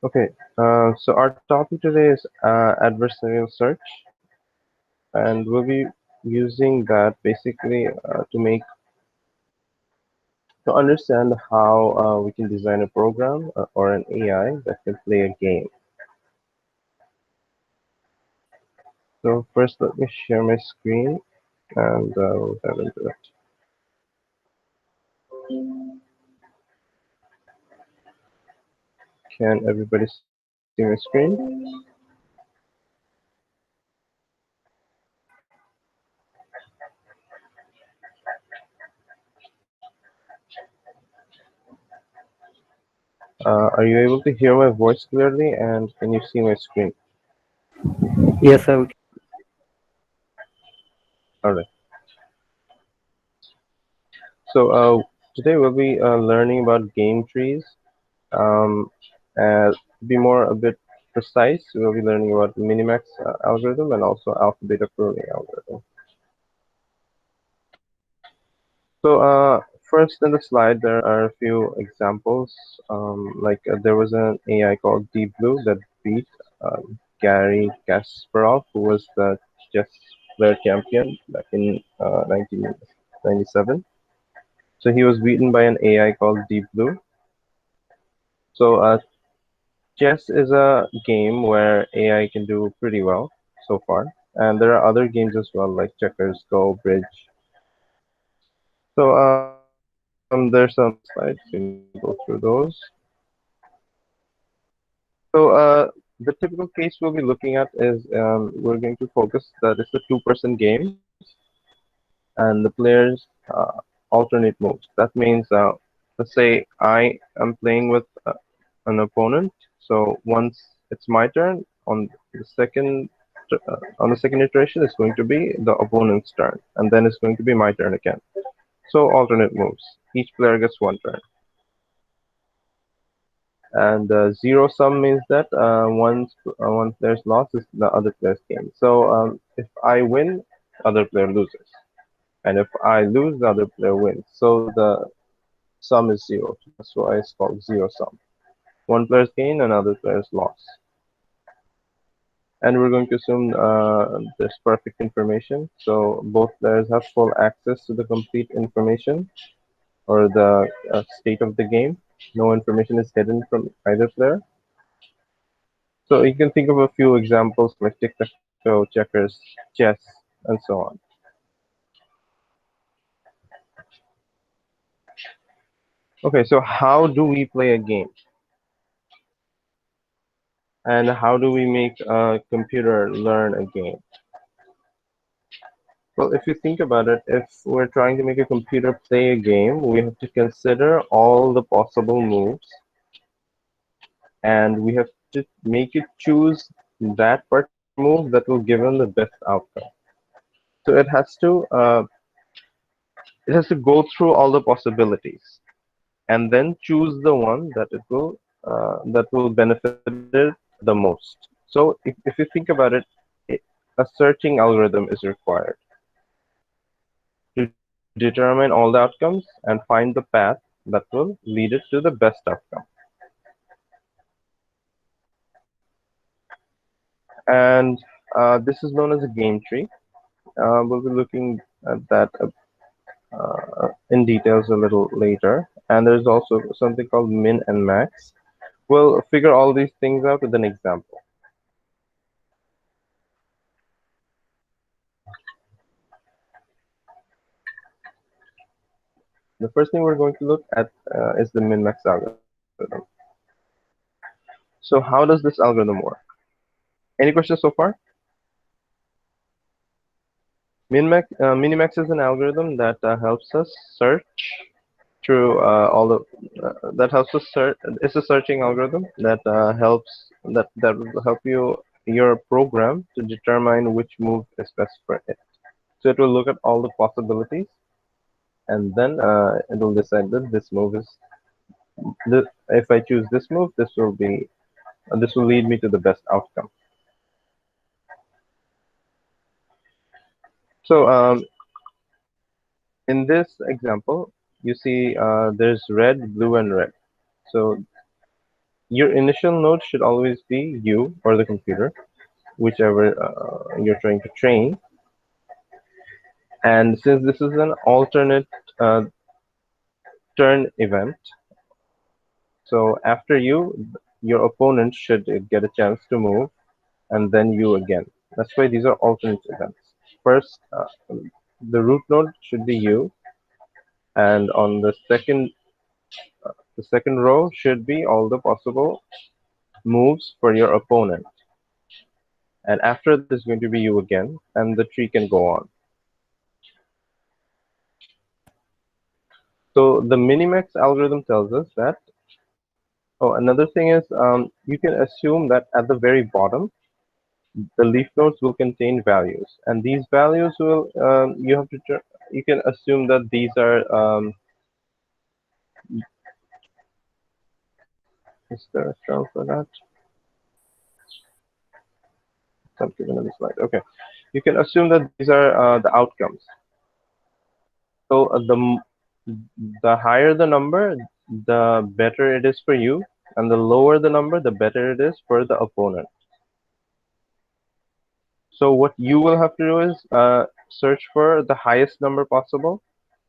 Okay, so our topic today is adversarial search, and we'll be using that basically to understand how we can design a program or an AI that can play a game. So first, let me share my screen, and we'll dive into it. Can everybody see my screen? Are you able to hear my voice clearly, and can you see my screen? Yes, sir. All right. So today we'll be learning about game trees. To be more a bit precise, we'll be learning about the Minimax algorithm and also AlphaBeta Pruning algorithm. So first in the slide, there are a few examples. There was an AI called Deep Blue that beat Gary Kasparov, who was the chess player champion back in 1997. So he was beaten by an AI called Deep Blue. So chess is a game where AI can do pretty well so far, and there are other games as well like checkers, Go, bridge. So there's some slides. We need to go through those. So the typical case we'll be looking at is we're going to focus that it's a two-person game, and the players alternate moves. That means, let's say I am playing with an opponent. So once it's my turn, on the second iteration, it's going to be the opponent's turn, and then it's going to be my turn again. So alternate moves. Each player gets one turn. And zero sum means that one player's loss is the other player's gain. So if I win, other player loses, and if I lose, the other player wins. So the sum is zero. That's why it's called zero sum. One player's gain, another player's loss. And we're going to assume there's perfect information. So both players have full access to the complete information or the state of the game. No information is hidden from either player. So you can think of a few examples like tic-tac-toe, checkers, chess, and so on. Okay, so how do we play a game? And how do we make a computer learn a game? Well, if you think about it, if we're trying to make a computer play a game, we have to consider all the possible moves, and we have to make it choose that particular move that will give them the best outcome. So it has to go through all the possibilities and then choose the one that will benefit it the most. So if you think about it, a searching algorithm is required to determine all the outcomes and find the path that will lead it to the best outcome. And this is known as a game tree. We'll be looking at that in details a little later. And there's also something called min and max. We'll figure all these things out with an example. The first thing we're going to look at is the min-max algorithm. So how does this algorithm work? Any questions so far? Minimax is an algorithm that helps us search through all the that helps us search. It's a searching algorithm that will help your program to determine which move is best for it. So it will look at all the possibilities, and then it will decide that this move is if I choose this move, this will lead me to the best outcome. So in this example, you see there's red, blue, and red. So your initial node should always be you or the computer, whichever you're trying to train. And since this is an alternate uh, turn event, so after you, your opponent should get a chance to move, and then you again. That's why these are alternate events. First, the root node should be you, and on the second row should be all the possible moves for your opponent. And after this is going to be you again, and the tree can go on. So the Minimax algorithm tells us that. Oh, another thing is you can assume that at the very bottom, the leaf nodes will contain values, and these values will you can assume that these are is there a term for that? It's not given on the slide. Okay, you can assume that these are the outcomes. So the higher the number, the better it is for you, and the lower the number, the better it is for the opponent. So what you will have to do is search for the highest number possible,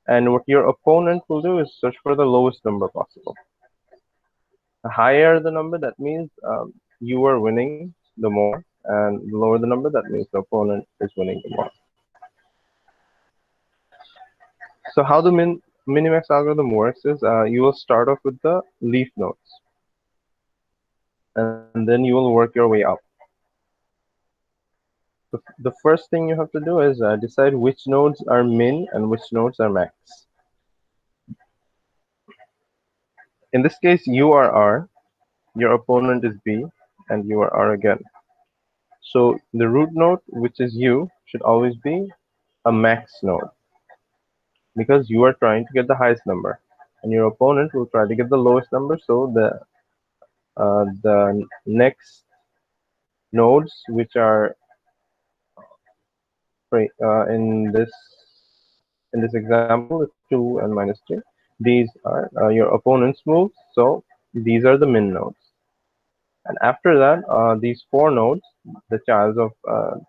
and what your opponent will do is search for the lowest number possible. The higher the number, that means you are winning the more, and the lower the number, that means the opponent is winning the more. So how the Minimax algorithm works is you will start off with the leaf nodes, and then you will work your way up. The first thing you have to do is decide which nodes are min and which nodes are max. In this case, you are R, your opponent is B, and you are R again. So the root node, which is you, should always be a max node because you are trying to get the highest number, and your opponent will try to get the lowest number. So the next nodes, which are in this example, it's 2 and minus 3. These are your opponent's moves, so these are the min nodes. And after that, these four nodes, the childs of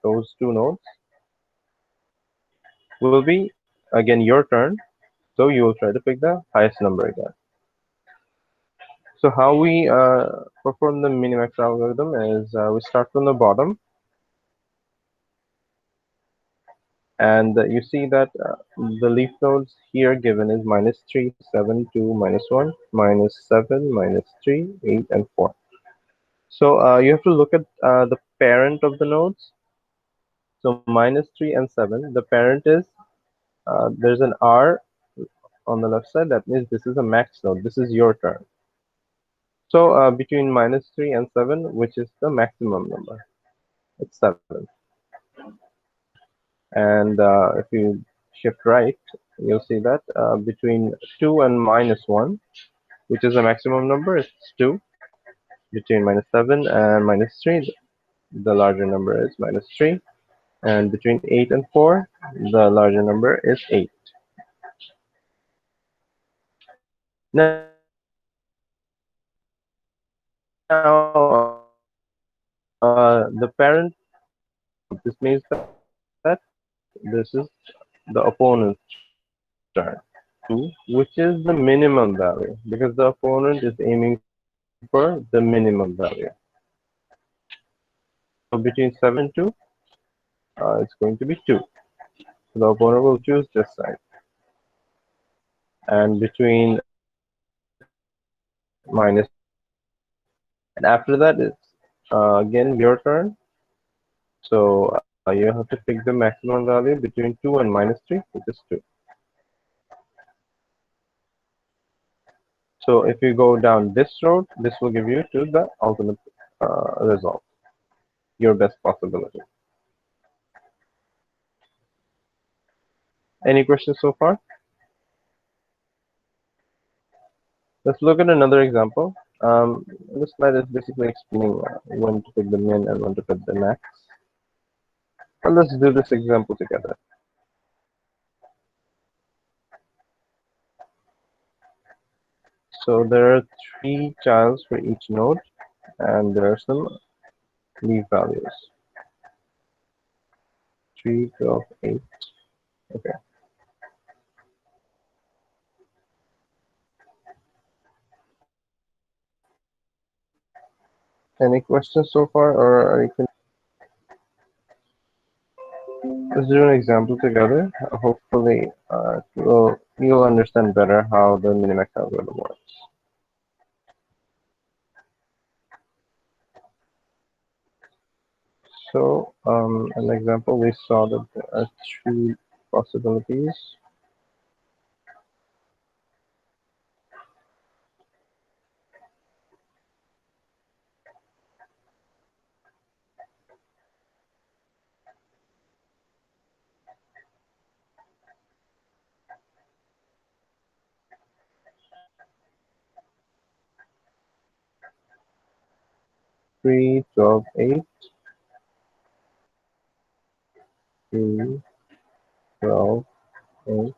those two nodes, will be again your turn. So you will try to pick the highest number again. So how we perform the Minimax algorithm is we start from the bottom, and you see that the leaf nodes here given is minus 3, 7, 2, minus 1, minus 7, minus 3, 8, and 4. So you have to look at the parent of the nodes. So minus 3 and 7, the parent is there's an R on the left side. That means this is a max node. This is your turn. So between minus 3 and 7, which is the maximum number, it's 7. And if you shift right, you'll see that between 2 and minus 1, which is the maximum number, it's 2. Between minus 7 and minus 3, the larger number is minus 3. And between 8 and 4, the larger number is 8. Now, the parent, this means that this is the opponent's turn. So 2, which is the minimum value, because the opponent is aiming for the minimum value. So between 7 and 2, it's going to be 2. So the opponent will choose this side. And between minus 3, and after that it's again your turn. So you have to pick the maximum value between 2 and minus 3, which is 2. So if you go down this road, this will give you to the ultimate result, your best possibility. Any questions so far? Let's look at another example. This slide is basically explaining when to pick the min and when to pick the max. But let's do this example together. So there are 3 childs for each node. and there are some leaf values. 3, 12, 8. Okay. Any questions so far, or are you let's do an example together. Hopefully, you'll understand better how the Minimax algorithm works. So, an example, we saw that there are three possibilities. Three, 12, 8, 3, 12, 8,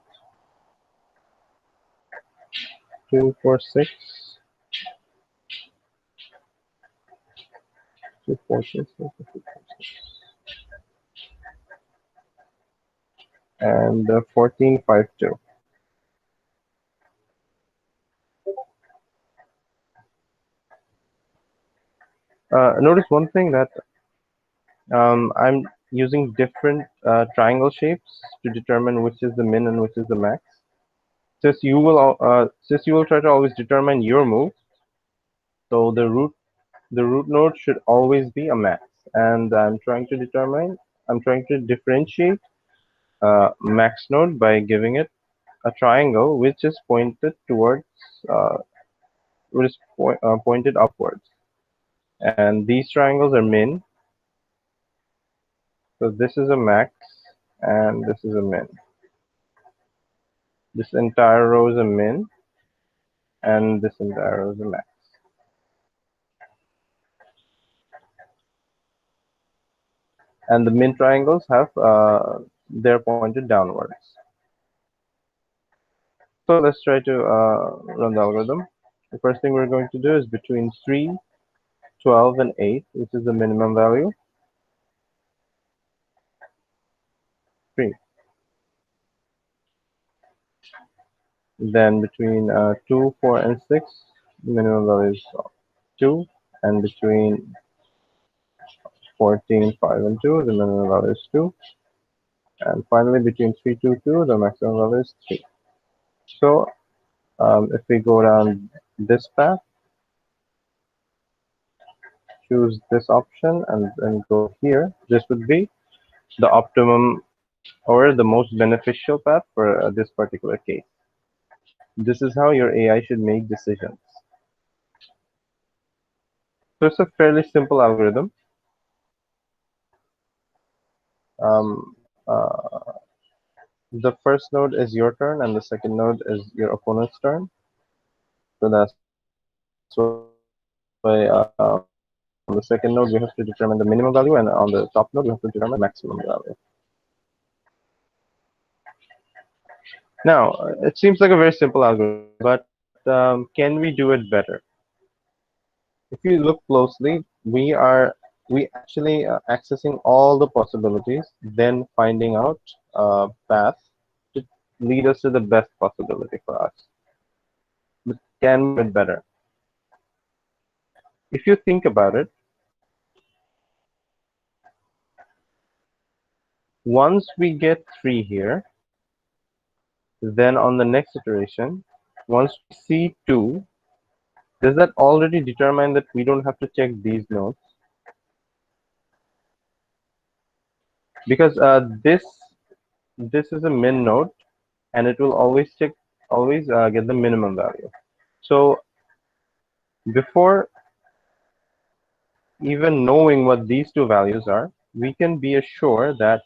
2, 4, 6, 2, 4, 6, and 14, 5, 2. Notice one thing that I'm using different triangle shapes to determine which is the min and which is the max. Since you will try to always determine your move, so the root node should always be a max, and I'm trying to differentiate max node by giving it a triangle which is pointed towards uh, pointed upwards, and these triangles are min. So this is a max, and this is a min. This entire row is a min, and this entire row is a max. And the min triangles have they're pointed downwards. So let's try to run the algorithm. The first thing we're going to do is between 3, 12, and 8, which is the minimum value. 3. Then between 2, 4, and 6, minimum value is 2. And between 14, 5, and 2, the minimum value is 2. And finally, between 3, 2, 2, the maximum value is 3. So if we go down this path, choose this option, and then go here, this would be the optimum or the most beneficial path for this particular case. This is how your AI should make decisions. So it's a fairly simple algorithm. Um, the first node is your turn, and the second node is your opponent's turn. So that's why on the second node we have to determine the minimum value, and on the top node we have to determine the maximum value. Now, it seems like a very simple algorithm, but can we do it better? If you look closely, we actually accessing all the possibilities, then finding out a path to lead us to the best possibility for us. But can we do it better? If you think about it, once we get 3 here, then on the next iteration, once we see 2, does that already determine that we don't have to check these nodes? Because this is a min node, and it will always get the minimum value. So before even knowing what these two values are, we can be assured that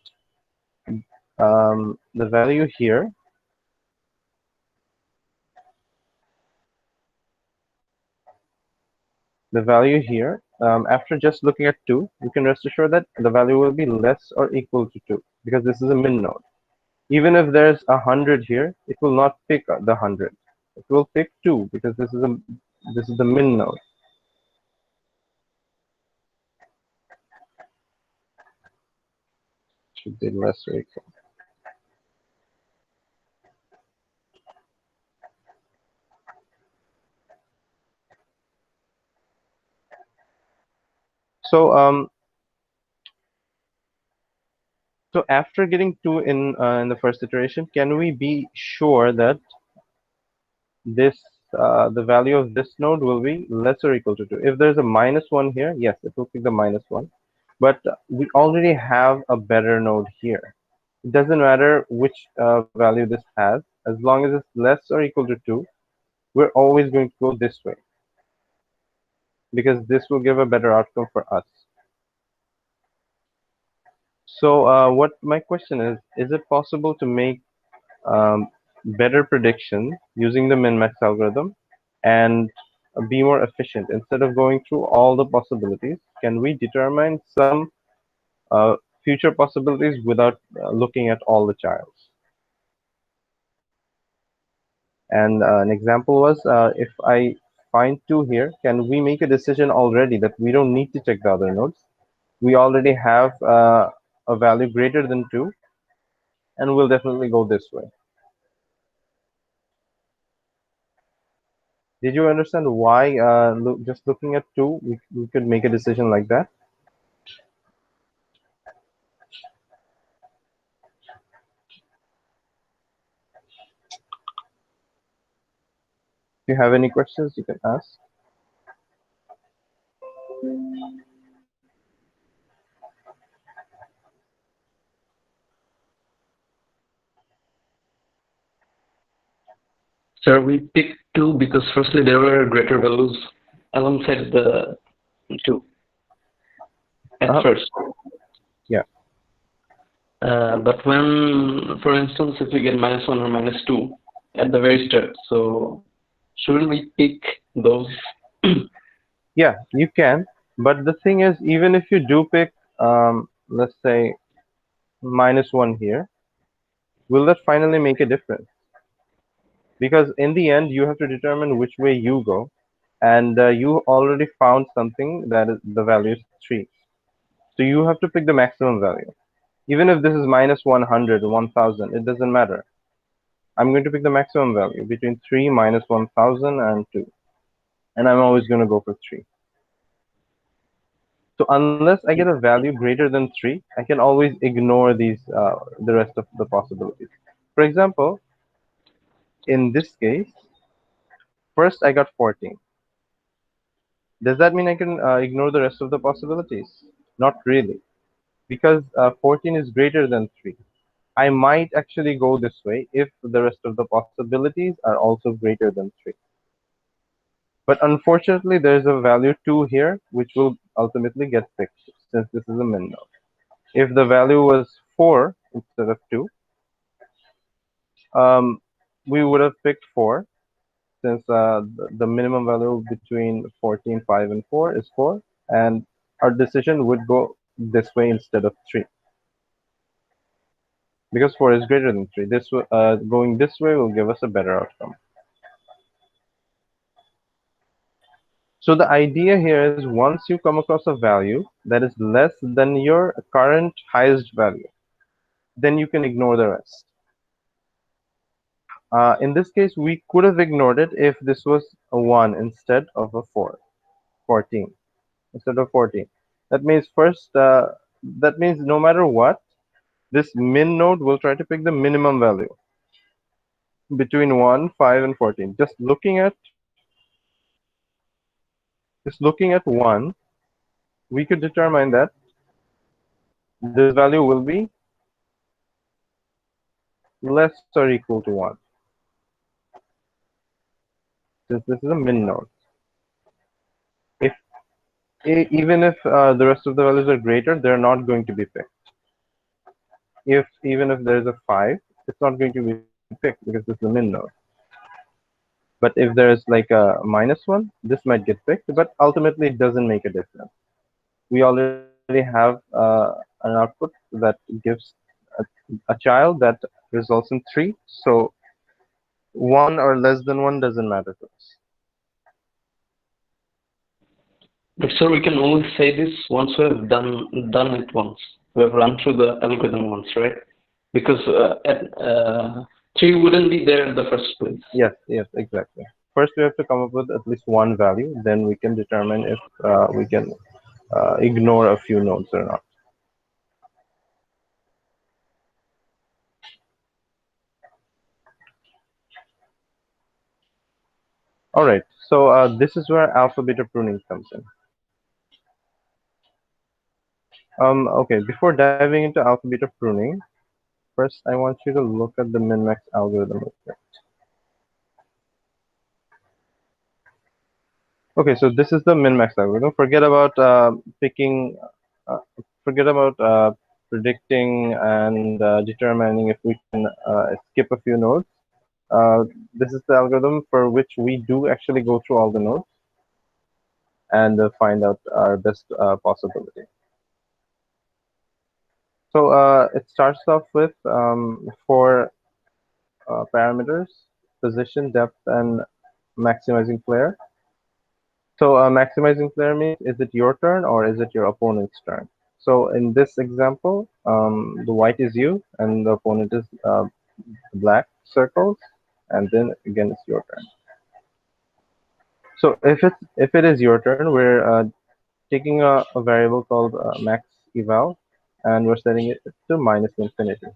the value here after just looking at 2, you can rest assured that the value will be less or equal to 2, because this is a min node. Even if there's 100 here, it will not pick the 100. It will pick 2, because this is the min node. should be less or equal. So so after getting 2 in the first iteration, can we be sure that this the value of this node will be less or equal to 2? If there's a -1 here, yes, it will pick the -1. But we already have a better node here. It doesn't matter which value this has, as long as it's less or equal to 2, we're always going to go this way because this will give a better outcome for us. So what my question is it possible to make better prediction using the min-max algorithm and be more efficient? Instead of going through all the possibilities, can we determine some uh, future possibilities without looking at all the childs? And an example was if I find 2 here, can we make a decision already that we don't need to check the other nodes? We already have a value greater than 2, and we'll definitely go this way. Did you understand why just looking at 2, we could make a decision like that? If you have any questions, you can ask. Sir, we picked two because firstly there were greater values alongside the two at first. Yeah. But when, for instance, if we get -1 or -2 at the very start, so shouldn't we pick those? Yeah, you can. But the thing is, even if you do pick, let's say, -1 here, will that finally make a difference? Because in the end, you have to determine which way you go, and you already found something that is, the value is 3. So you have to pick the maximum value. Even if this is -100, 1000, it doesn't matter. I'm going to pick the maximum value between 3 -1000 and 2. And I'm always going to go for 3. So unless I get a value greater than 3, I can always ignore the rest of the possibilities. For example, in this case, first I got 14. Does that mean I can ignore the rest of the possibilities? Not really, because 14 is greater than 3. I might actually go this way if the rest of the possibilities are also greater than 3. But unfortunately, there's a value 2 here, which will ultimately get fixed since this is a min node. If the value was 4 instead of 2, um, we would have picked 4 since the minimum value between 14, 5, and 4 is 4, and our decision would go this way instead of 3 because 4 is greater than 3. Going this way will give us a better outcome. So the idea here is once you come across a value that is less than your current highest value, then you can ignore the rest. In this case, we could have ignored it if this was a 1 instead of a 14 instead of 14. That means that means no matter what, this min node will try to pick the minimum value between 1, 5, and 14. Just looking at 1, we could determine that this value will be less or equal to 1 since this is a min node. If even if the rest of the values are greater, they're not going to be picked. Even if there's a 5, it's not going to be picked because this is a min node. But if there's like a -1, this might get picked, but ultimately it doesn't make a difference. We already have an output that gives a child that results in 3, so 1 or less than 1 doesn't matter to us. But sir, we can only say this once we have done it once. we have run through the algorithm once, right? Because 3 wouldn't be there in the first place. Yes, yes, exactly. First, we have to come up with at least one value. Then we can determine if we can ignore a few nodes or not. All right. So this is where alpha beta pruning comes in. Okay. Before diving into alpha beta pruning, first I want you to look at the min-max algorithm. Okay. So this is the min-max algorithm. Forget about picking. Forget about predicting and determining if we can skip a few nodes. This is the algorithm for which we do actually go through all the nodes and find out our best possibility. So it starts off with four parameters: position, depth, and maximizing flare. So maximizing flare means is it your turn or is it your opponent's turn? So in this example, the white is you and the opponent is black circles, and then again it's your turn. So if it is your turn, we're taking a variable called max eval, and we're setting it to minus infinity.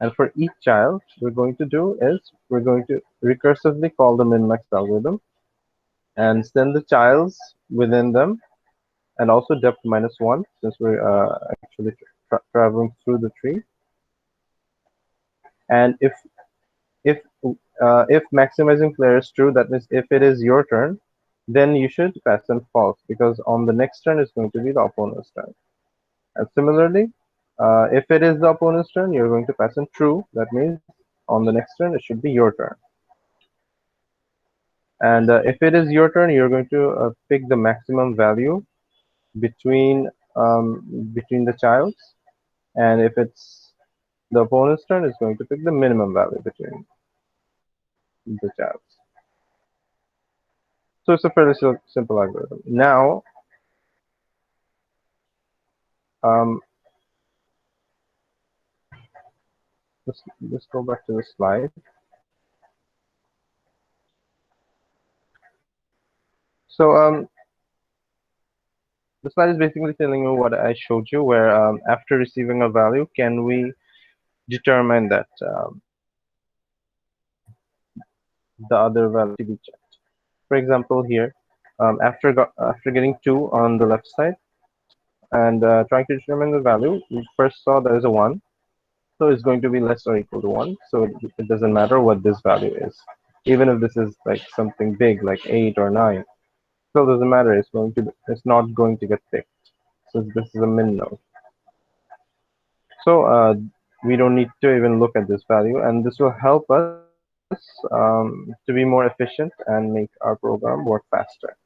And for each child, we're going to do is we're going to recursively call the min-max algorithm and send the childs within them, and also depth -1 since we're actually traveling through the tree. And if maximizing flare is true, that means if it is your turn, then you should pass in false because on the next turn is going to be the opponent's turn. And similarly, if it is the opponent's turn, you're going to pass in true. That means on the next turn, it should be your turn. And if it is your turn, you're going to pick the maximum value between between the childs. And if it's the opponent's turn, it's going to pick the minimum value between the childs. So it's a fairly simple algorithm. Now, um, let's go back to the slide. So the slide is basically telling you what I showed you, where after receiving a value, can we determine that the other value to be checked. For example, here, after getting 2 on the left side and trying to determine the value, we first saw there is a 1. So it's going to be less or equal to 1. So it doesn't matter what this value is. Even if this is like something big, like 8 or 9, still doesn't matter. It's not going to get picked since this is a min node. So we don't need to even look at this value, and this will help us to be more efficient and make our program work faster.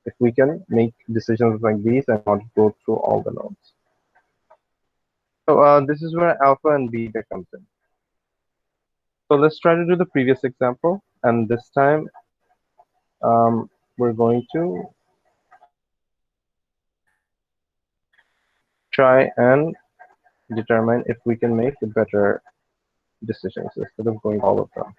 If we can make decisions like these and not go through all the nodes. So this is where alpha and beta comes in. So let's try to do the previous example, and this time we're going to try and determine if we can make better decisions instead of going all of them.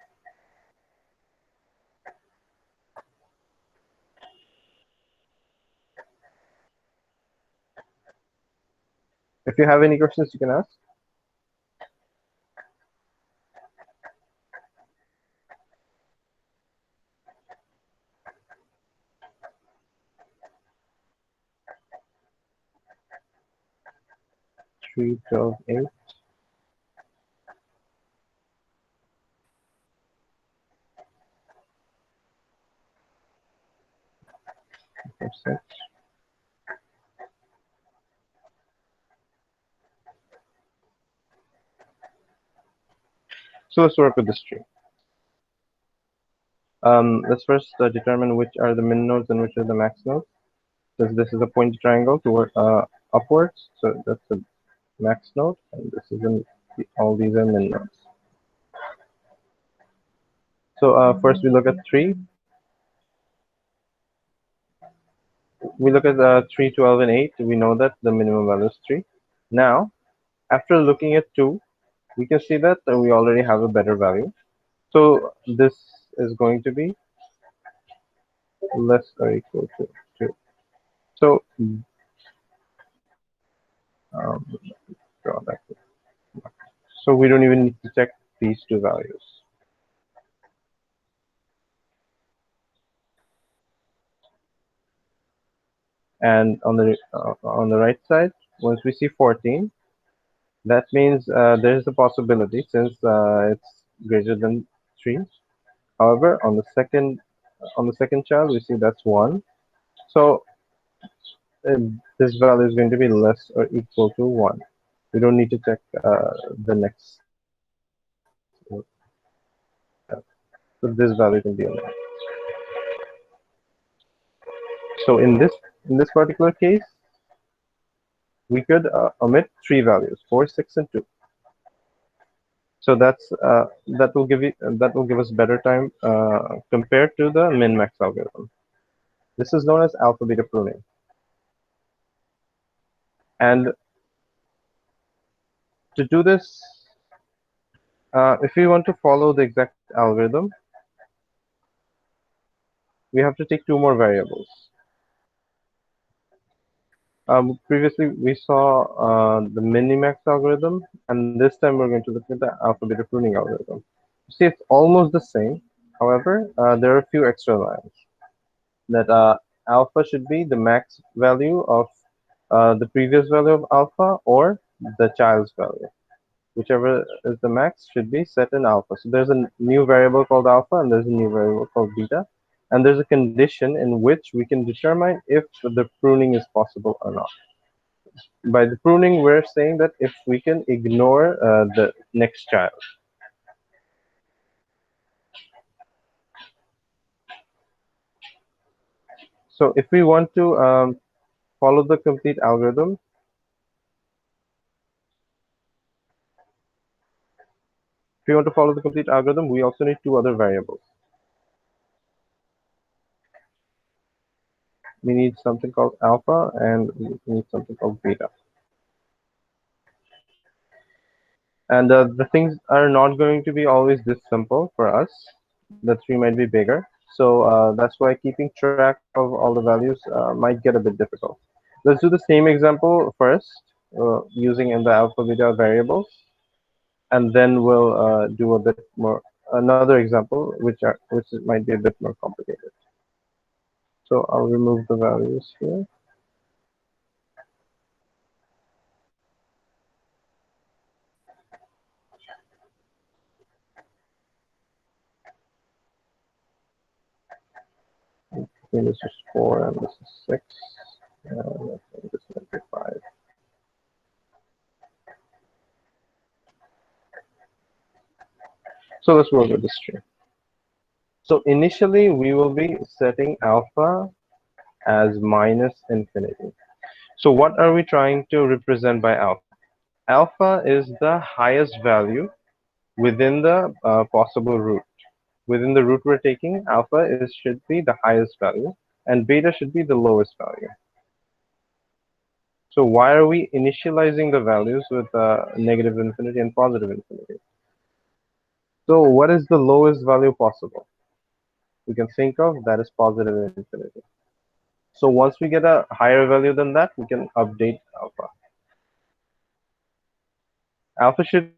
If you have any questions, you can ask. Three, 12, 8. Percent. So let's work with this tree. Let's first determine which are the min nodes and which are the max nodes. Since this is a pointed triangle toward upwards, so that's the max node, and this is all these are min nodes. So first we look at 3. We look at 3, 12, and 8. We know that the minimum value is 3. Now, after looking at 2, we can see that we already have a better value. So this is going to be less or equal to 2. So um, draw that. So we don't even need to check these two values. And on the right side, once we see 14, that means there is a possibility since it's greater than 3. However, on the second child, we see that's 1. So uh, this value is going to be less or equal to 1. We don't need to check the next. So this value can be a 1. So in this particular case, we could omit 3 values, 4, 6, and 2. So that will give us better time compared to the min-max algorithm. This is known as alpha-beta pruning. And to do this, if we want to follow the exact algorithm, we have to take 2 more variables. Previously, we saw the Minimax algorithm, and this time we're going to look at the alpha-beta pruning algorithm. See, it's almost the same. However, there are a few extra lines that alpha should be the max value of the previous value of alpha or the child's value. Whichever is the max should be set in alpha. So there's a new variable called alpha and there's a new variable called beta. And there's a condition in which we can determine if the pruning is possible or not. By the pruning, we're saying that if we can ignore the next child. So if we want to follow the complete algorithm, if we want to follow the complete algorithm, we also need 2 other variables. We need something called alpha and we need something called beta. And the things are not going to be always this simple for us. The tree might be bigger. So that's why keeping track of all the values might get a bit difficult. Let's do the same example first using in the alpha beta variables. And then we'll do a bit more, another example, which might be a bit more complicated. So I'll remove the values here. Okay, this is 4 and this is 6. And I think this might be 5. So let's work with this tree. So initially we will be setting alpha as minus infinity. So what are we trying to represent by alpha? Alpha is the highest value within the possible root. Within the root we're taking, alpha should be the highest value, and beta should be the lowest value. So why are we initializing the values with negative infinity and positive infinity? So what is the lowest value possible we can think of? That is positive infinity. So once we get a higher value than that, we can update alpha. Alpha should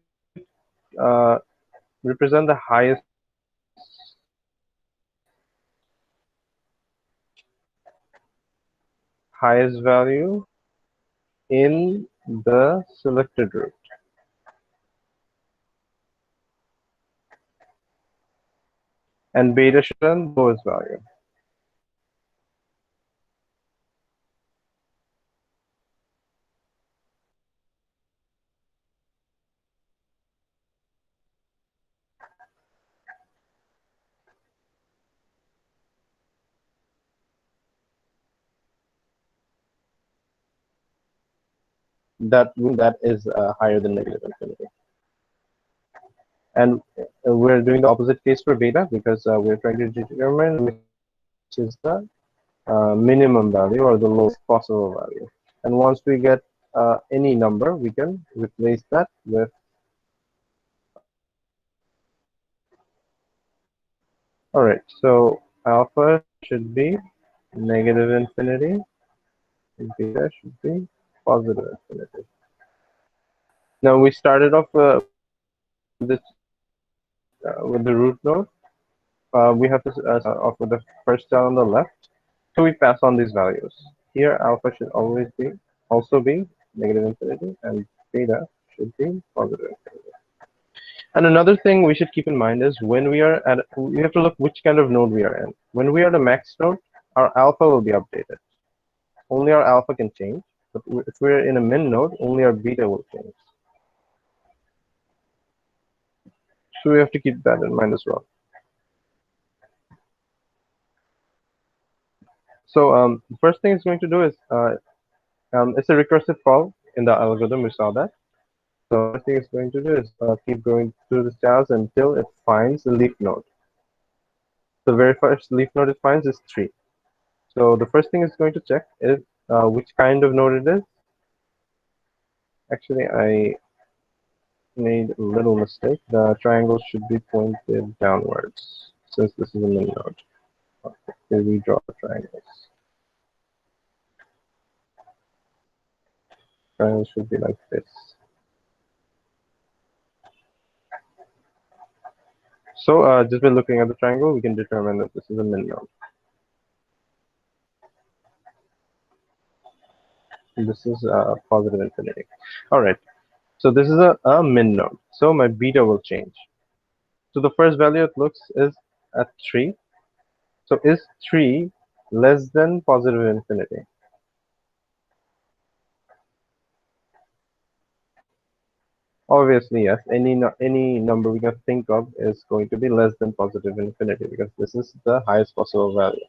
represent the highest value in the selected root. And beta should represent the lowest value. That is higher than negative infinity. And we're doing the opposite case for beta because we're trying to determine which is the minimum value or the lowest possible value. And once we get any number, we can replace that with all right. So alpha should be negative infinity, and beta should be positive infinity. Now we started off with the root node. We have to start off with the first cell on the left. So we pass on these values. Here alpha should always be also be negative infinity, and beta should be positive infinity. And another thing we should keep in mind is when we have to look which kind of node we are in. When we are the max node, our alpha will be updated. Only our alpha can change. But if we're in a min node, only our beta will change. So we have to keep that in mind as well. So the first thing it's going to do is it's a recursive call in the algorithm. We saw that. So first thing it's going to do is keep going through the styles until it finds the leaf node. The very first leaf node it finds is 3. So the first thing it's going to check is which kind of node it is. Actually, I made a little mistake. The triangle should be pointed downwards since this is a min node. Okay, here we draw the triangles. Triangle should be like this. So just by looking at the triangle, we can determine that this is a min node. This is positive infinity. All right. So this is a min node. So my beta will change. So the first value it looks is at 3. So is 3 less than positive infinity? Obviously, yes. Any number we can think of is going to be less than positive infinity because this is the highest possible value.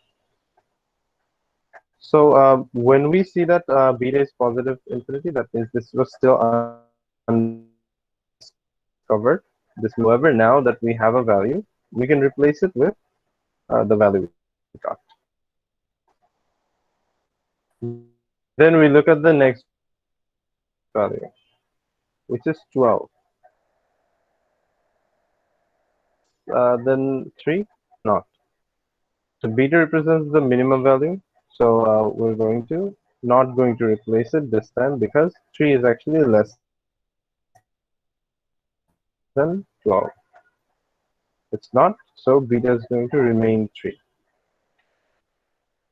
So when we see that beta is positive infinity, that means this was still undiscovered, this min node. However, now that we have a value, we can replace it with the value we got. Then we look at the next value, which is 12. Less than 3? Not. So beta represents the minimum value. So we're going to not going to replace it this time because 3 is actually less than 12. It's not, so beta is going to remain 3.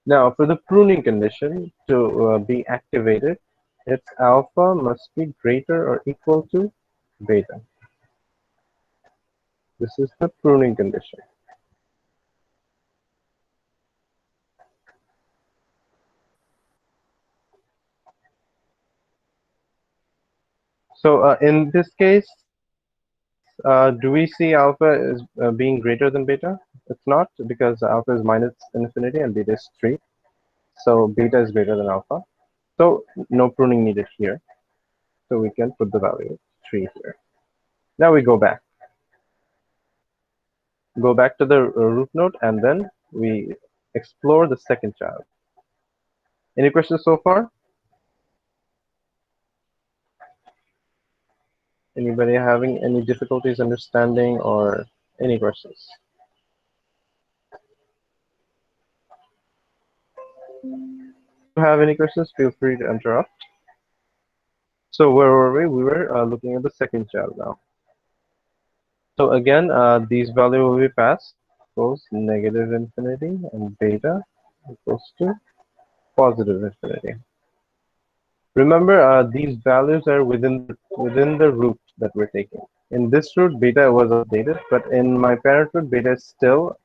Now for the pruning condition to be activated, its alpha must be greater or equal to beta. This is the pruning condition. So in this case, do we see alpha is being greater than beta? It's not because alpha is minus infinity and beta is 3. So beta is greater than alpha. So no pruning needed here. So we can put the value 3 here. Now we go back. Go back to the root node and then we explore the second child. Any questions so far? Anybody having any difficulties understanding or any questions? If you have any questions, feel free to interrupt. So where were we? We were looking at the second child now. So again, these values will be passed equals negative infinity and beta equals to positive infinity. Remember, these values are within the root that we're taking. In this root, beta was updated, but in my parent root, beta is still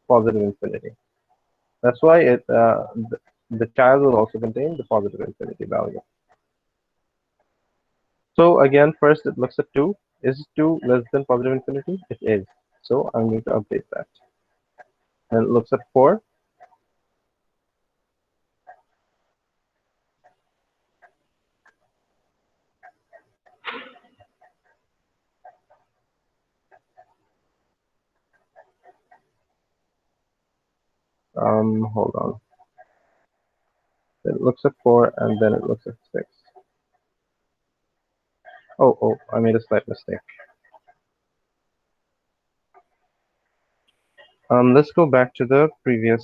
positive infinity. That's why the child will also contain the positive infinity value. So again, first it looks at 2. Is 2 less than positive infinity? It is. So I'm going to update that. And it looks at 4. Hold on. It looks at 4 and then it looks at 6. Oh, I made a slight mistake. Let's go back to the previous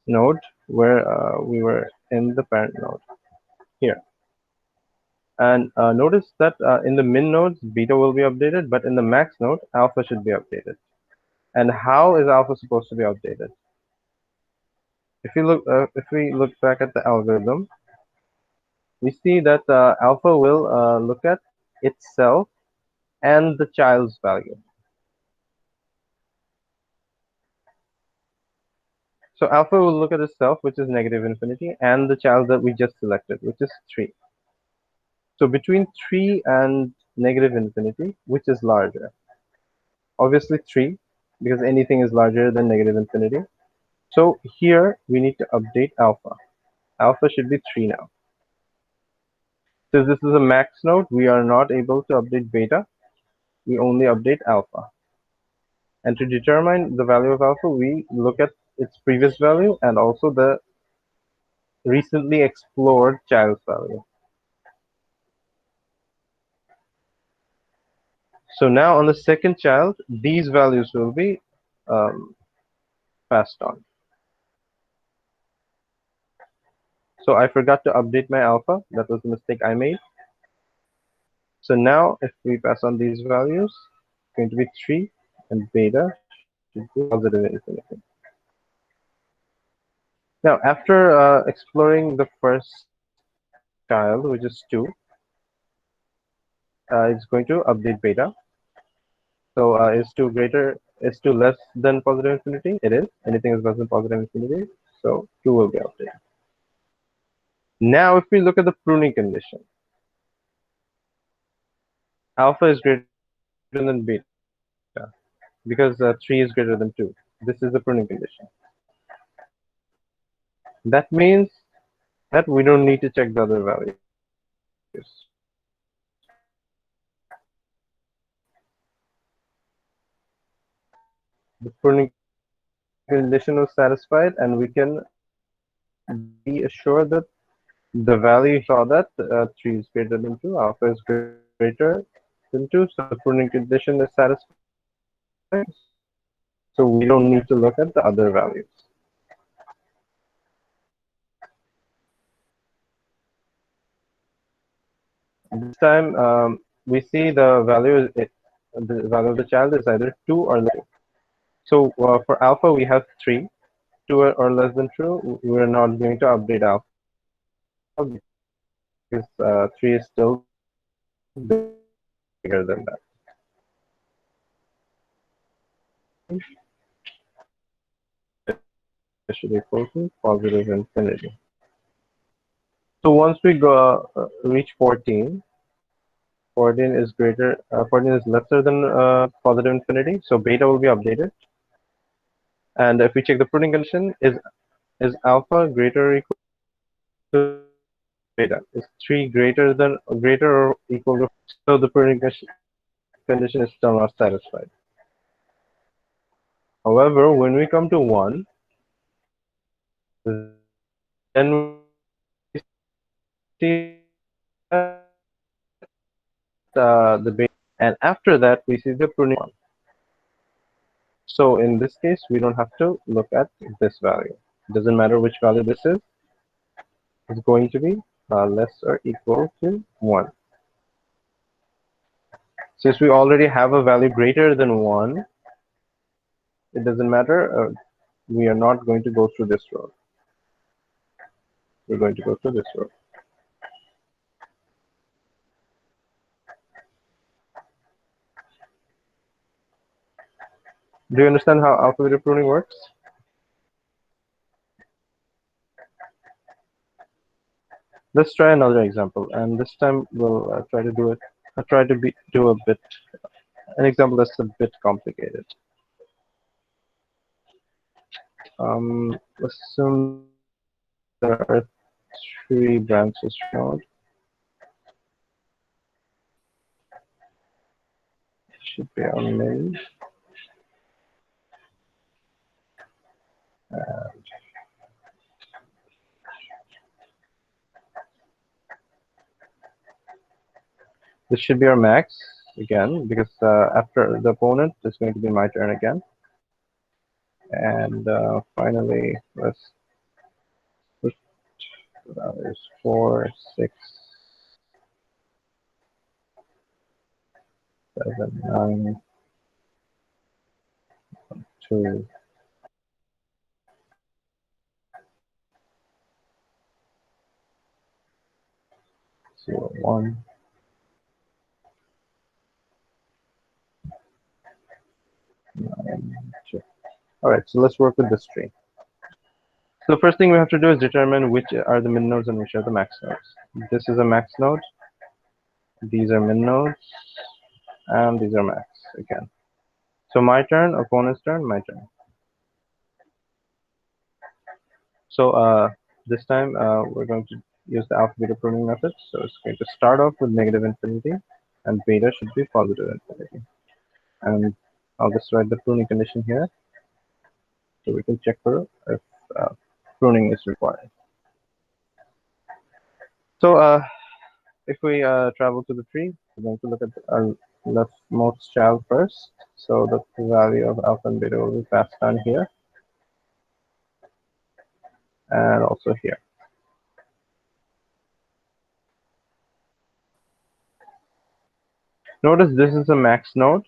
node where we were in the parent node here. And notice that in the min nodes, beta will be updated, but in the max node, alpha should be updated. And how is alpha supposed to be updated? If we look back at the algorithm, we see that alpha will look at itself and the child's value. So alpha will look at itself, which is negative infinity, and the child that we just selected, which is 3. So between 3 and negative infinity, which is larger? Obviously 3, because anything is larger than negative infinity. So here we need to update alpha. Alpha should be 3 now. Since this is a max node, we are not able to update beta. We only update alpha. And to determine the value of alpha, we look at its previous value and also the recently explored child's value. So now on the second child, these values will be um, passed on. So I forgot to update my alpha. That was the mistake I made. So now if we pass on these values, it's going to be 3 and beta should be positive infinity. Now after exploring the first child, which is 2, it's going to update beta. So is 2 less than positive infinity? It is. Anything is less than positive infinity. So 2 will be updated. Now if we look at the pruning condition, alpha is greater than beta because 3 is greater than 2. This is the pruning condition. That means that we don't need to check the other values. The pruning condition was satisfied, and we can be assured that the value here saw that 3 is greater than 2, alpha is greater than 2, so the pruning condition is satisfied. So we don't need to look at the other values. This time we see the value of the child is either 2 or less. So for alpha we have 3, 2 or less than true. We are not going to update alpha because 3 is still bigger than that. Beta should equal to positive infinity. So once we go reach 14, 14 is lesser than positive infinity, so beta will be updated. And if we check the pruning condition, is alpha greater or equal to beta? Is 3 greater or equal to? So the pruning condition is still not satisfied. However, when we come to 1, then we see that the beta, and after that we see the pruning 1. So in this case, we don't have to look at this value. It doesn't matter which value this is. It's going to be less or equal to 1. Since we already have a value greater than 1, it doesn't matter. We are not going to go through this road. We're going to go through this road. Do you understand how AlphaBeta pruning works? Let's try another example, and this time we'll try to do it. Do a bit an example that's a bit complicated. Assume there are 3 branches node. Should be on min. This should be our max again because after the opponent, it's going to be my turn again. And finally, let's push the values 4, 6, 7, 9, 2, 0, 1, 9, 2. All right, so let's work with this tree. So the first thing we have to do is determine which are the min nodes and which are the max nodes. This is a max node, these are min nodes, and these are max again. So my turn, opponent's turn, my turn. So this time we're going to use the alpha beta pruning method. So it's going to start off with negative infinity, and beta should be positive infinity. And I'll just write the pruning condition here, so we can check for if uh, pruning is required. So if we travel to the tree, we're going to look at our leftmost child first. So the value of alpha and beta will be passed down here and also here. Notice this is a max node,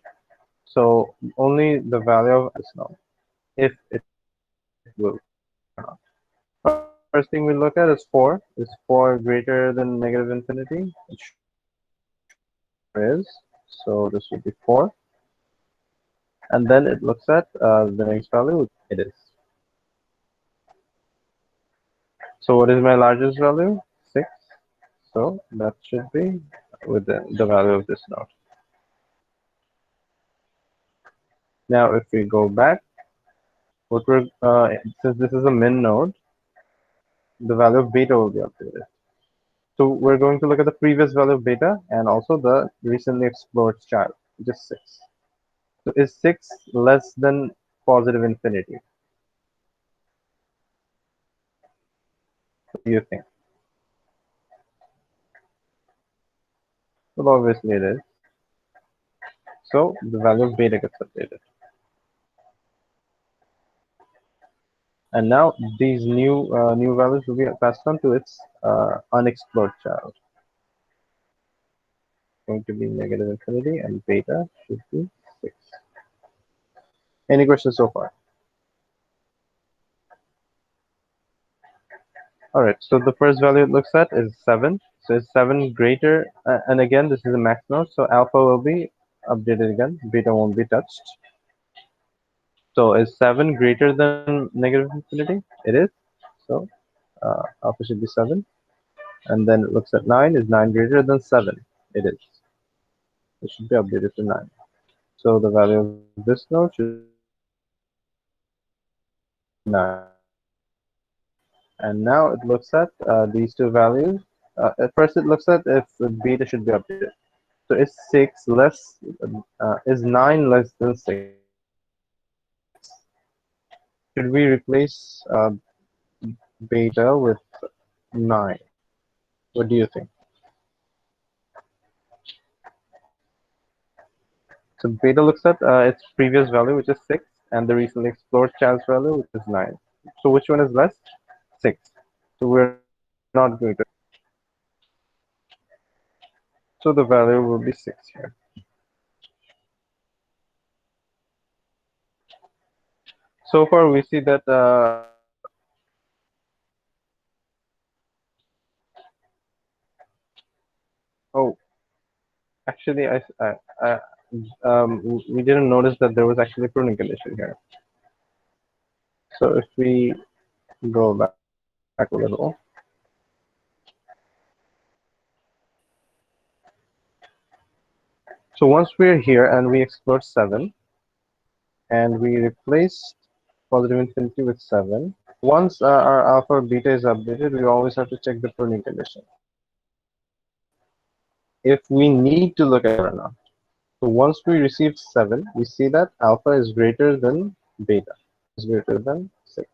so only the value of this node, if it will or not. First thing we look at is 4. Is 4 greater than negative infinity? It sure is. So this would be 4. And then it looks at the next value. It is. So what is my largest value? 6. So that should be within the value of this node. Now if we go back, what we're since this is a min node, the value of beta will be updated. So we're going to look at the previous value of beta and also the recently explored child, which is 6. So is 6 less than positive infinity? What do you think? Well, obviously it is. So the value of beta gets updated. And now these new values will be passed on to its unexplored child. Going to be negative infinity and beta should be 6. Any questions so far? All right, so the first value it looks at is 7. So is 7 greater? And again, this is a max node, so alpha will be updated again. Beta won't be touched. So is 7 greater than negative infinity? It is. So alpha should be 7. And then it looks at 9. Is 9 greater than 7? It is. It should be updated to 9. So the value of this node should be 9. And now it looks at these two values. At first it looks at if beta should be updated. So is 6 less, is 9 less than 6? Should we replace beta with 9? What do you think? So beta looks at its previous value, which is 6, and the recently explored child's value, which is 9. So which one is less? 6. So we're not going to. So the value will be 6 here. So far we see that oh, actually we didn't notice that there was actually a pruning condition here. So if we go back a little, so once we're here and we explored 7 and we replaced positive infinity with 7, once our alpha or beta is updated, we always have to check the pruning condition if we need to look at it or not. So once we receive 7, we see that alpha is greater than beta, is greater than 6.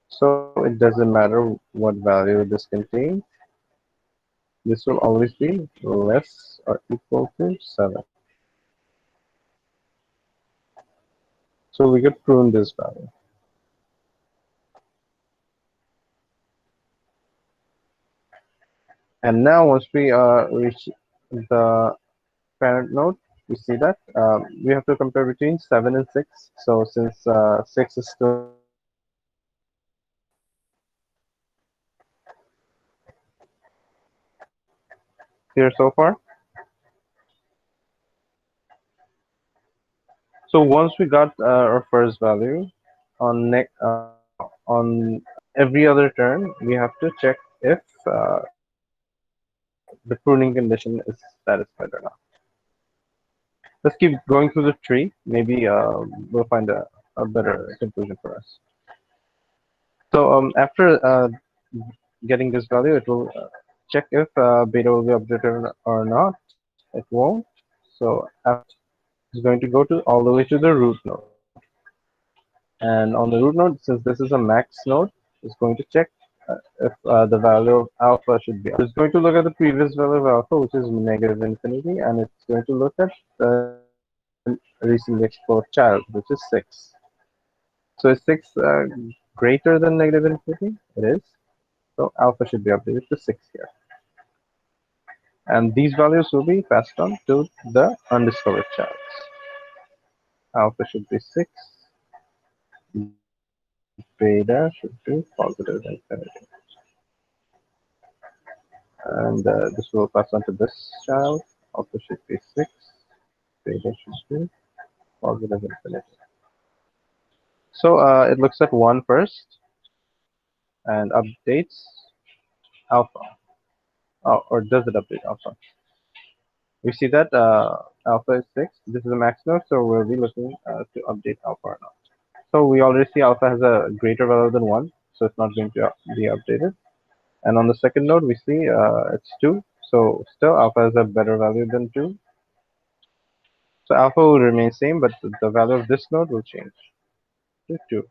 So it doesn't matter what value this contains. This will always be less or equal to 7. So we could prune this value. And now once we reach the parent node, we see that we have to compare between 7 and 6. So since 6 is still here, clear so far? So once we got our first value, on every other turn, we have to check if the pruning condition is satisfied or not. Let's keep going through the tree. Maybe we'll find a better conclusion for us. So after getting this value, it will check if beta will be updated or not. It won't. So after it's going to go to all the way to the root node. And on the root node, since this is a max node, it's going to check if the value of alpha should be. It's going to look at the previous value of alpha, which is negative infinity, and it's going to look at the recently explored child, which is 6. So is 6 greater than negative infinity? It is. So alpha should be updated to 6 here. And these values will be passed on to the undiscovered child. Alpha should be 6. Beta should be positive infinity. And this will pass on to this child. Alpha should be 6. Beta should be positive infinity. So it looks at 1 first and updates alpha. Oh, or does it update alpha? We see that alpha is 6. This is a max node, so we'll be looking to update alpha or not. So we already see alpha has a greater value than 1, so it's not going to be updated. And on the second node, we see it's 2, so still alpha has a better value than 2. So alpha will remain same, but the value of this node will change to 2.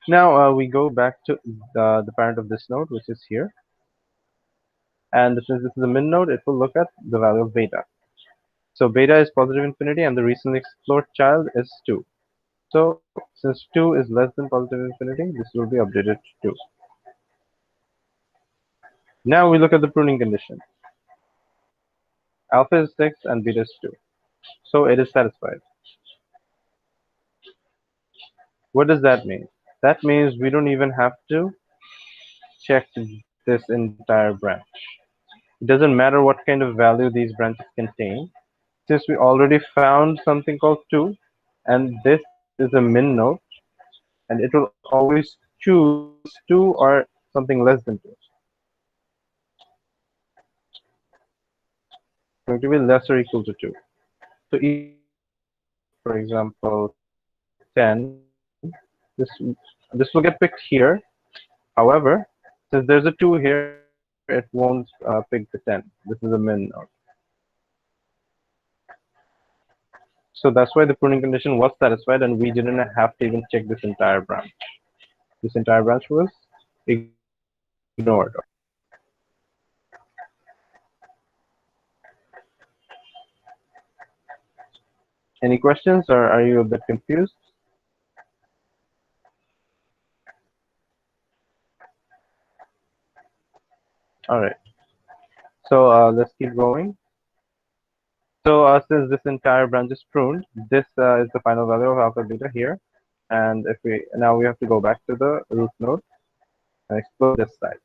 Now we go back to the parent of this node, which is here. And since this is a min node, it will look at the value of beta. So beta is positive infinity, and the recently explored child is 2. So since 2 is less than positive infinity, this will be updated to 2. Now we look at the pruning condition. Alpha is 6 and beta is 2. So it is satisfied. What does that mean? That means we don't even have to check this entire branch. It doesn't matter what kind of value these branches contain. Since we already found something called 2, and this is a min node, and it will always choose 2 or something less than 2. It's going to be less or equal to 2. So even if we get, for example, 10, this will get picked here. However, since there's a 2 here, it won't pick the 10. This is a min node. So that's why the pruning condition was satisfied, and we didn't have to even check this entire branch. This entire branch was ignored. Any questions, or are you a bit confused? All right. So let's keep going. So since this entire branch is pruned, this is the final value of alpha beta here. And if we now we have to go back to the root node and explore this side.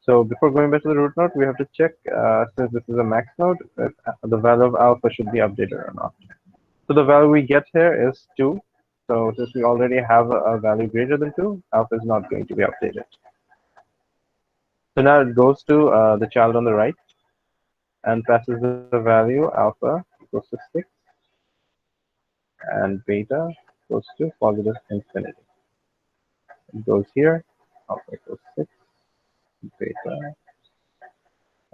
So before going back to the root node, we have to check since this is a max node, if the value of alpha should be updated or not. So the value we get here is 2. So since we already have a value greater than 2, alpha is not going to be updated. So now it goes to the child on the right and passes the value alpha equals to 6 and beta goes to positive infinity. It goes here, alpha equals 6, beta,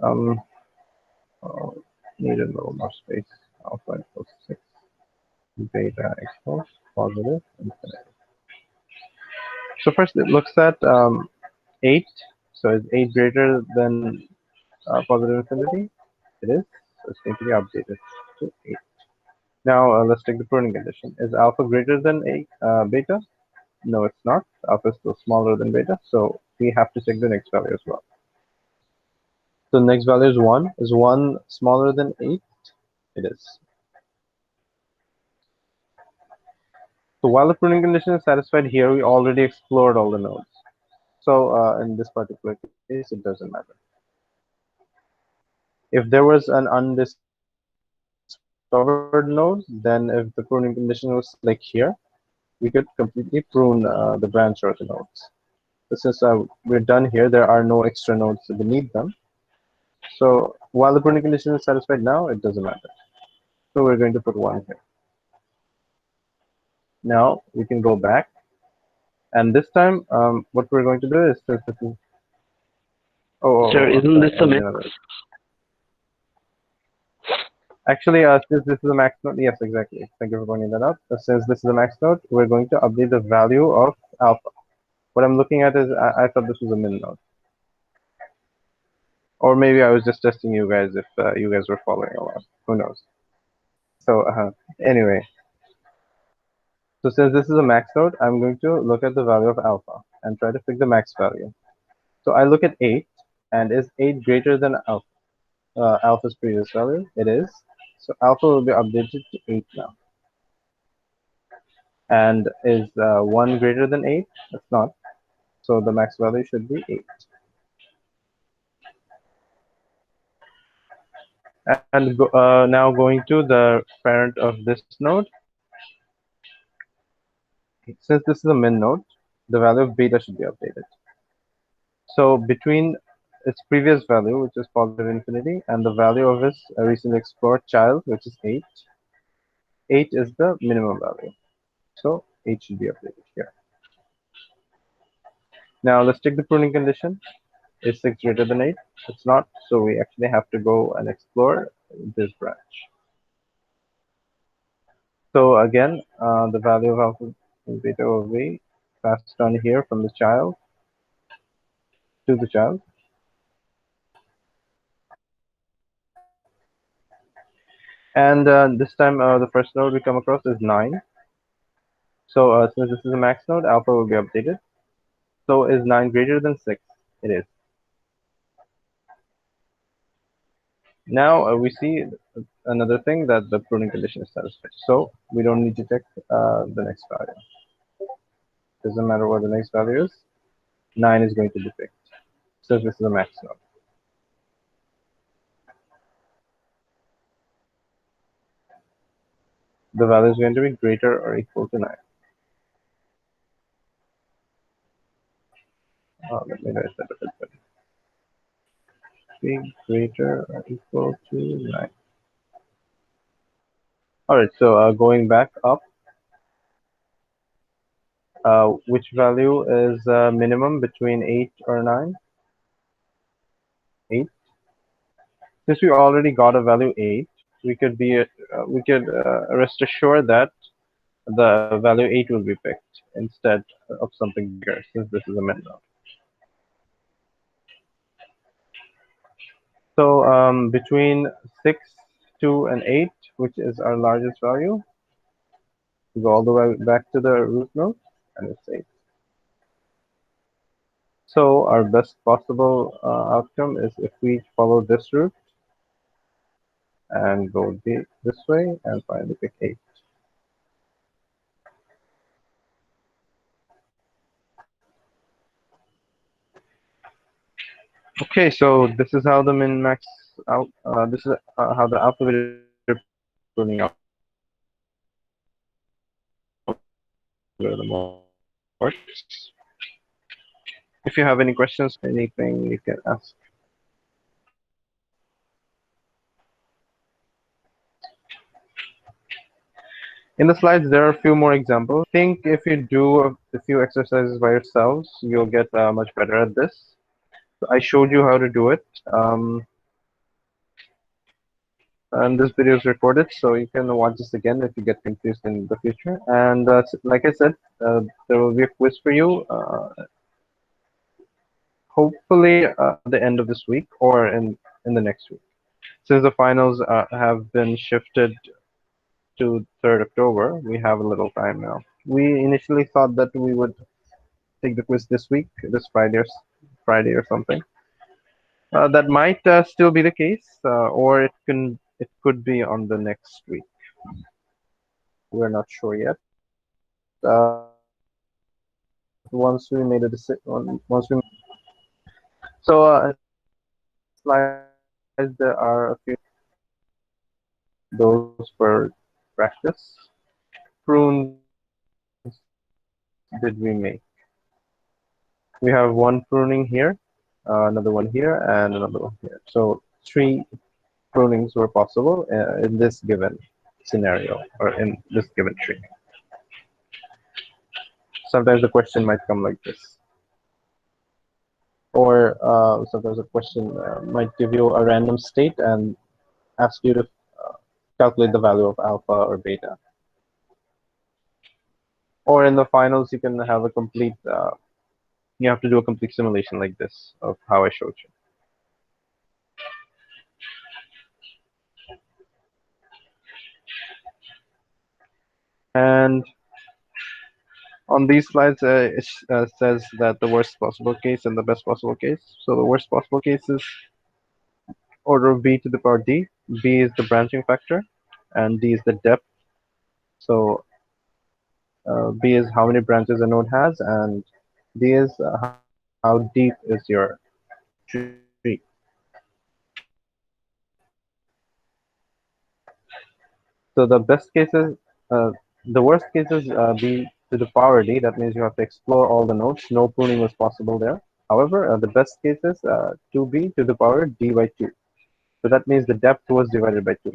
um, oh, need a little more space, alpha equals 6, beta equals positive infinity. So first it looks at 8. So is 8 greater than positive infinity? It is. So it's going to be updated to 8. Now let's take the pruning condition. Is alpha greater than beta? No, it's not. Alpha is still smaller than beta, so we have to check the next value as well. So the next value is 1. Is 1 smaller than 8? It is. So while the pruning condition is satisfied here, we already explored all the nodes. So in this particular case, it doesn't matter. If there was an undiscovered node, then if the pruning condition was like here, we could completely prune the branch or the nodes. But since we're done here, there are no extra nodes beneath them. So while the pruning condition is satisfied now, it doesn't matter. So we're going to put 1 here. Now we can go back. And this time, what we're going to do is, since this is, Sir, I'm isn't sorry, this I a made max? another. Actually, since this is a max node, yes, exactly. Thank you for pointing that out. Since this is a max node, we're going to update the value of alpha. What I'm looking at is, I thought this was a min node. Or maybe I was just testing you guys if you guys were following along. Who knows? So anyway, so since this is a max node, I'm going to look at the value of alpha and try to pick the max value. So I look at 8, and is 8 greater than alpha's previous value? It is. So alpha will be updated to 8 now. And is 1 greater than 8? It's not. So the max value should be 8. And now going to the parent of this node. Since this is a min node, the value of beta should be updated. So between its previous value, which is positive infinity, and the value of its recently explored child, which is 8, 8 is the minimum value. So 8 should be updated here. Now let's take the pruning condition. Is 6 greater than 8? It's not, so we actually have to go and explore this branch. So again, the value of alpha and beta will be passed on here from the child to the child. And this time, the first node we come across is 9. So since this is a max node, alpha will be updated. So is 9 greater than 6? It is. Now we see another thing, that the pruning condition is satisfied. So we don't need to check the next value. Doesn't matter what the next value is. 9 is going to be picked. Since this is a max node. The value is going to be greater or equal to 9. Let me write that a bit better. Be greater or equal to 9. Alright, so going back up, which value is minimum between 8 or 9? 8. Since we already got a value 8, we could rest assured that the value 8 will be picked instead of something bigger, since this is a min node. So between 6, 2, and 8, which is our largest value, we go all the way back to the root node, and it's 8. So our best possible outcome is if we follow this route and go this way and finally pick 8. Okay, so this is how the min-max out. This is how the AlphaBeta pruning algorithm works. If you have any questions, anything, you can ask. In the slides, there are a few more examples. I think if you do a few exercises by yourselves, you'll get much better at this. So I showed you how to do it. And this video is recorded, so you can watch this again if you get confused in the future. And like I said, there will be a quiz for you. hopefully the end of this week or in the next week. Since the finals have been shifted to 3rd October, we have a little time now. We initially thought that we would take the quiz this week, this Friday or something. That might still be the case, or it could be on the next week. We're not sure yet. Once we made a decision, so in the next slides there are a few those for practice. Prunes did we make? We have one pruning here, another one here, and another one here. So three prunings were possible in this given scenario or in this given tree. Sometimes the question might come like this, or sometimes a question might give you a random state and ask you to calculate the value of alpha or beta. Or in the finals, you can have a complete, you have to do a complete simulation like this of how I showed you. And on these slides, it says that the worst possible case and the best possible case. So the worst possible case is order of b to the power d. B is the branching factor, and d is the depth. So b is how many branches a node has, and d is how deep is your tree. So the best cases, the worst cases b to the power d. That means you have to explore all the nodes. No pruning was possible there. However, the best case is 2b to the power d by 2. So that means the depth was divided by 2.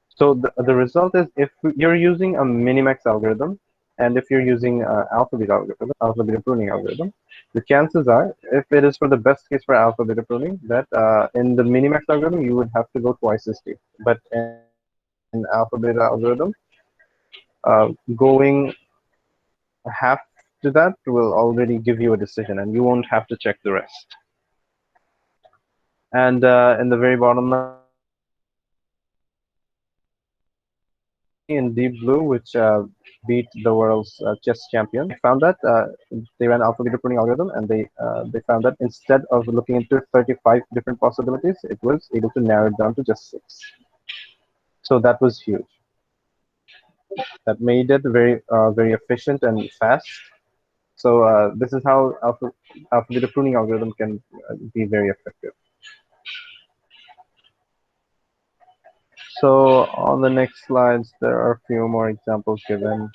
So the result is if you're using a minimax algorithm and if you're using alpha beta pruning algorithm, the chances are, if it is for the best case for alpha beta pruning, that in the minimax algorithm you would have to go twice as deep. But in alpha beta algorithm, going half to that will already give you a decision and you won't have to check the rest. And in the very bottom line, you can see company in deep blue, which beat the world's chess champion. They found that they ran alpha beta pruning algorithm, and they found that instead of looking into 35 different possibilities, it was able to narrow it down to just 6. So that was huge. That made it very efficient and fast. So this is how alpha beta pruning algorithm can be very effective. So on the next slides, there are a few more examples given.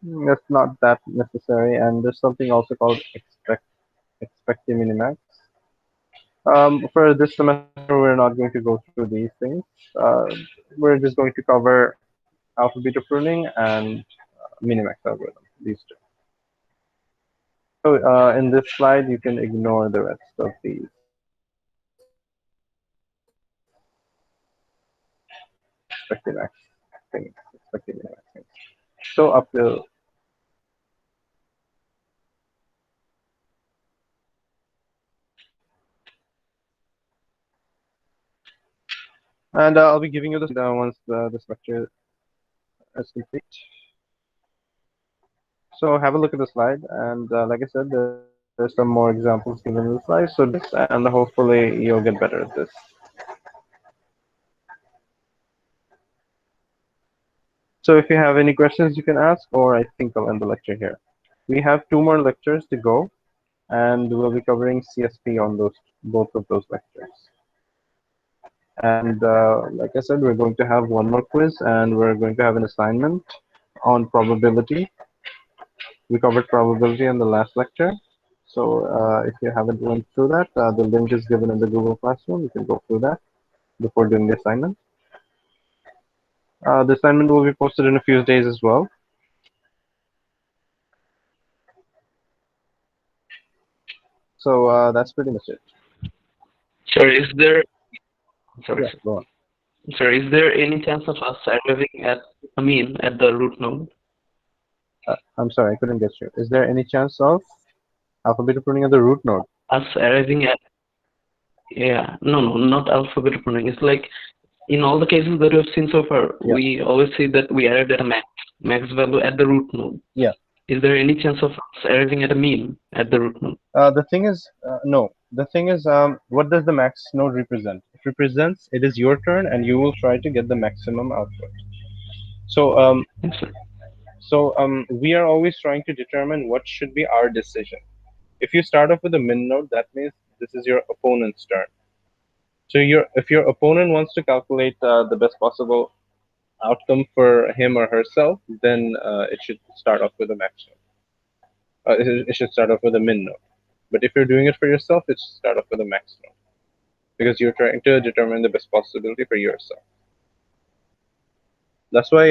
That's not that necessary, and there's something also called expected minimax. For this semester, we're not going to go through these things. Uh, we're just going to cover alpha beta pruning and minimax algorithm, these two. So in this slide, you can ignore the rest of these expected max things, expected minimax things. So up to and I'll be giving you this once this lecture is complete. So have a look at the slide, and like I said, there's some more examples given in the slide. So do this, and hopefully you'll get better at this. So if you have any questions, you can ask, or I think I'll end the lecture here. We have 2 more lectures to go, and we'll be covering CSP on both of those lectures. And like I said, we're going to have 1 more quiz, and we're going to have an assignment on probability. We covered probability in the last lecture. So if you haven't went through that, the link is given in the Google Classroom. You can go through that before doing the assignment. The assignment will be posted in a few days as well. So that's pretty much it. Sir, is there sorry, Yeah, go on. sir, is there any chance of us arriving at at the root node? I'm sorry, I couldn't get you. Is there any chance of alpha beta pruning at the root node? us arriving at, yeah, no, not AlphaBeta Pruning. It's like in all the cases that we've seen so far, Yeah. we always see that we arrived at a max value at the root node. Yeah. Is there any chance of us arriving at a mean at the root node? The thing is, no. The thing is, what does the max node represent? It represents it is your turn, and you will try to get the maximum output. So, Yes, sir. we are always trying to determine what should be our decision. If you start off with a min node, that means this is your opponent's turn. So, if your opponent wants to calculate the best possible outcome for him or herself, then it should start off with a max node. It should start off with a min node. But if you're doing it for yourself, it should start off with a max node because you're trying to determine the best possibility for yourself. That's why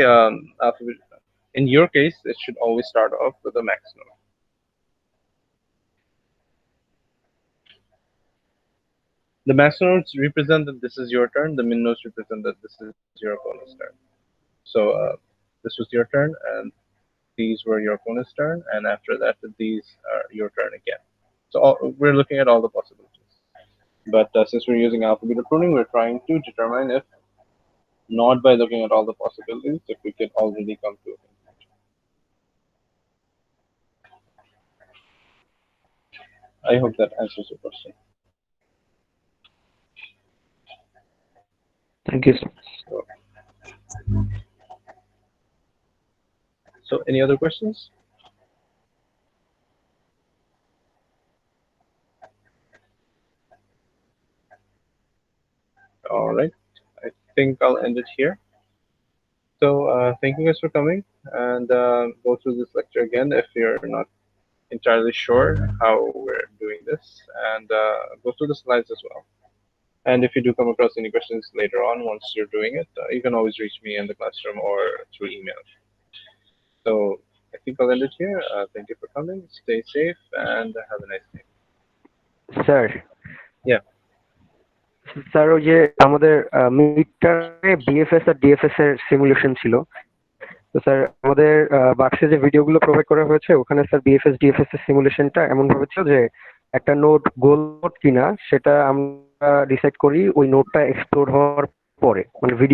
in your case, it should always start off with a max node. The max nodes represent that this is your turn. The min nodes represent that this is your opponent's turn. So this was your turn, and these were your opponent's turn, and after that, these are your turn again. So we're looking at all the possibilities. But since we're using AlphaBeta pruning, we're trying to determine if, not by looking at all the possibilities, if we could already come to a conclusion. I hope that answers your question. Thank you, sir. So any other questions? All right. I think I'll end it here. So thank you guys for coming, and go through this lecture again if you're not entirely sure how we're doing this, and go through the slides as well. And if you do come across any questions later on once you're doing it, you can always reach me in the classroom or through email. So I think I'll end it here. Thank you for coming. Stay safe and have a nice day. Sir Yeah. Sir ওই যে আমাদের mid টার্মে BFS আর DFS এর simulation ছিল, তো sir আমাদের বাক্সে যে ভিডিওগুলো প্রোভাইড করা হয়েছে ওখানে স্যার বিএফএস ডিএফএস এর সিমুলেশনটা এমন ভাবে ছিল যে একটা নোড গোল নোড কিনা সেটা আমরা ডিসাইড করি ওই নোডটা এক্সপ্লোর হওয়ার পরে, মানে ভিডিও